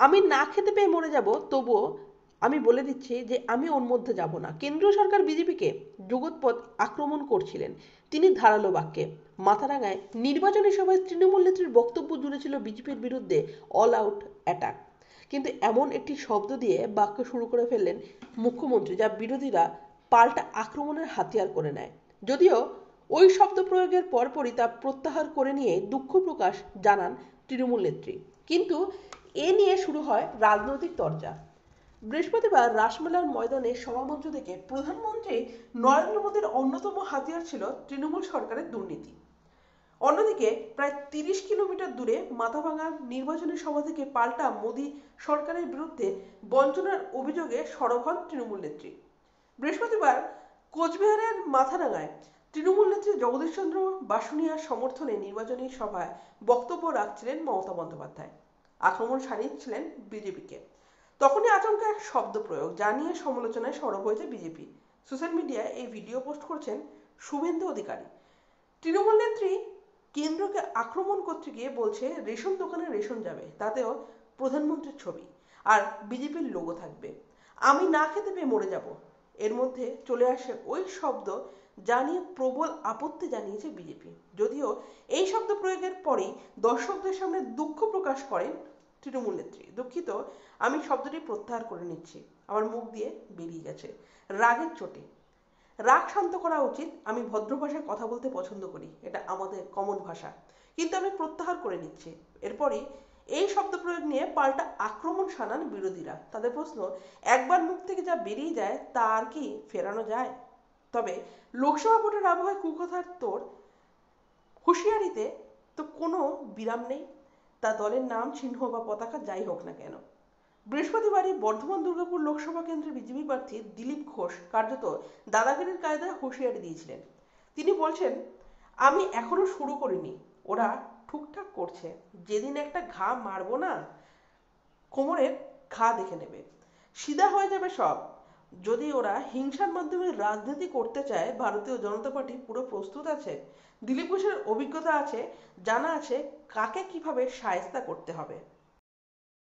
আমি না খেতে পেয়ে মরে যাব, তবুও আমি বলে দিচ্ছি যে আমি ওর মধ্যে যাব না। কেন্দ্রীয় সরকার বিজেপিকে জগৎপথ আক্রমণ করছিলেন। তিনি ধারালো বাক্যে মাথারাঙায় নির্বাচনী সভায় তৃণমূল নেত্রীর বক্তব্য জুড়ে ছিল বিজেপির বিরুদ্ধে অল আউট অ্যাটাক। কিন্তু এমন একটি শব্দ দিয়ে বাক্য শুরু করে ফেললেন মুখ্যমন্ত্রী, যা বিরোধীরা পাল্টা আক্রমণের হাতিয়ার করে নেয়। যদিও ওই শব্দ প্রয়োগের পরপরই তা প্রত্যাহার করে নিয়ে দুঃখ প্রকাশ জানান তৃণমূল নেত্রী। কিন্তু এ নিয়ে শুরু হয় রাজনৈতিক চর্চা। বৃহস্পতিবার রাসমেলার ময়দানে সভামঞ্চ থেকে প্রধানমন্ত্রী নরেন্দ্র মোদীর অন্যতম হাতিয়ার ছিল তৃণমূল সরকারের দুর্নীতি। অন্যদিকে প্রায় ৩০ কিলোমিটার দূরে মাথাভাঙার নির্বাচনী সভা থেকে পাল্টা মোদী সরকারের বিরুদ্ধে বঞ্চনার অভিযোগে সরব হন তৃণমূল নেত্রী। বৃহস্পতিবার কোচবিহারের মাথারাঙায় তৃণমূল নেত্রী জগদীশ চন্দ্র বাসুনিয়ার সমর্থনে নির্বাচনী সভায় বক্তব্য রাখছিলেন মমতা বন্দ্যোপাধ্যায়। আক্রমণ সানিয়েছিলেন বিজেপিকে। তখনই আচমকা এক শব্দ প্রয়োগ, যা নিয়ে সমালোচনায় সরব হয়েছে বিজেপি। সোশ্যাল মিডিয়ায় এই ভিডিও পোস্ট করছেন শুভেন্দু অধিকারী। তৃণমূল নেত্রী কেন্দ্রকে আক্রমণ করতে গিয়ে বলছে রেশন দোকানে রেশন যাবে, তাতেও প্রধানমন্ত্রীর ছবি আর বিজেপির লোগো থাকবে। আমি না খেতে পেয়ে মরে যাব। এর মধ্যে চলে আসে ওই শব্দ, যা নিয়ে প্রবল আপত্তি জানিয়েছে বিজেপি। যদিও এই শব্দ প্রয়োগের পরেই দর্শকদের সামনে দুঃখ প্রকাশ করেন তৃণমূল নেত্রী। দুঃখিত, আমি শব্দটি প্রত্যাহার করে নিচ্ছি, আমার মুখ দিয়ে বেরিয়ে গেছে রাগের চোটে। রাগ শান্ত করা উচিত। আমি ভদ্র ভাষায় কথা বলতে পছন্দ করি, এটা আমাদের কমন ভাষা, কিন্তু আমি প্রত্যাহার করে নিচ্ছি। এরপরই এই শব্দ প্রয়োগ নিয়ে পাল্টা আক্রমণ শানান বিরোধীরা। তাদের প্রশ্ন, একবার মুখ থেকে যা বেরিয়ে যায় তা আর কি ফেরানো যায়? তবে লোকসভা ভোটের আবহাওয়ায় কুকথার তোর হুঁশিয়ারিতে তো কোনো বিরাম নেই, তা দলের নাম, চিহ্ন বা পতাকা যাই হোক না কেন। বৃহস্পতিবারই বর্ধমান দুর্গাপুর লোকসভা কেন্দ্রের বিজেপি প্রার্থী দিলীপ ঘোষ কার্যত দাদাগিরির কায়দায় হুঁশিয়ারি দিয়েছিলেন। তিনি বলছেন, আমি এখনো শুরু করিনি, ওরা ঠিকঠাক করছে। যেদিন একটা ঘা মারবো না, কোমরের ঘা দেখে নেবে, সিধা হয়ে যাবে সব। যদি ওরা হিংসার মাধ্যমে রাজনীতি করতে চায়, ভারতীয় জনতা পার্টি পুরো প্রস্তুত আছে। দিলীপ ঘোষের অভিজ্ঞতা আছে, জানা আছে কাকে কিভাবে শায়েস্তা করতে হবে।